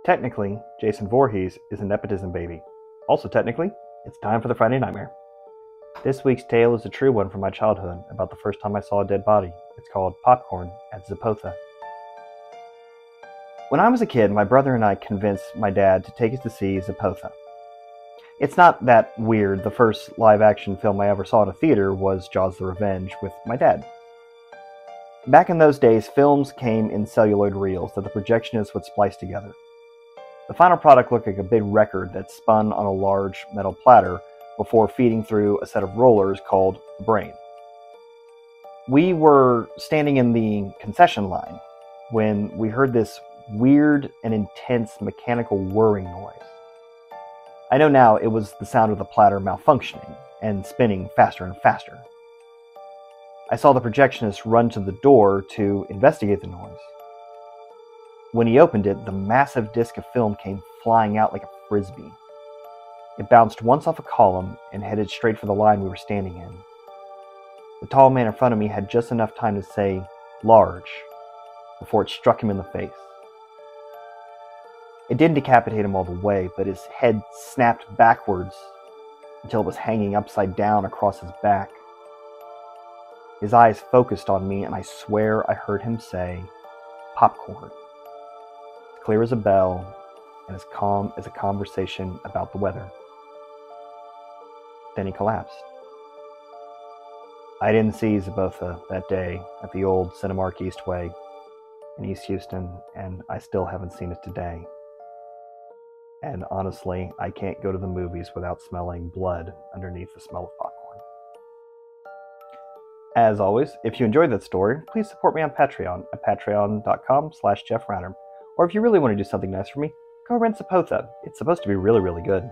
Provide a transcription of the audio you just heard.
Technically, Jason Voorhees is a nepotism baby. Also technically, it's time for the Friday Nightmare. This week's tale is a true one from my childhood about the first time I saw a dead body. It's called Popcorn at Zepotha. When I was a kid, my brother and I convinced my dad to take us to see Zepotha. It's not that weird. The first live-action film I ever saw at a theater was Jaws the Revenge with my dad. Back in those days, films came in celluloid reels that the projectionist would splice together. The final product looked like a big record that spun on a large metal platter before feeding through a set of rollers called the brain. We were standing in the concession line when we heard this weird and intense mechanical whirring noise. I know now it was the sound of the platter malfunctioning and spinning faster and faster. I saw the projectionist run to the door to investigate the noise. When he opened it, the massive disc of film came flying out like a frisbee. It bounced once off a column and headed straight for the line we were standing in. The tall man in front of me had just enough time to say, "Large," before it struck him in the face. It didn't decapitate him all the way, but his head snapped backwards until it was hanging upside down across his back. His eyes focused on me, and I swear I heard him say, "Popcorn." Clear as a bell, and as calm as a conversation about the weather. Then he collapsed. I didn't see Zepotha that day at the old Cinemark Eastway in East Houston, and I still haven't seen it today. And honestly, I can't go to the movies without smelling blood underneath the smell of popcorn. As always, if you enjoyed that story, please support me on Patreon at patreon.com/JeffRauner. Or if you really want to do something nice for me, go rent Zepotha. It's supposed to be really, really good.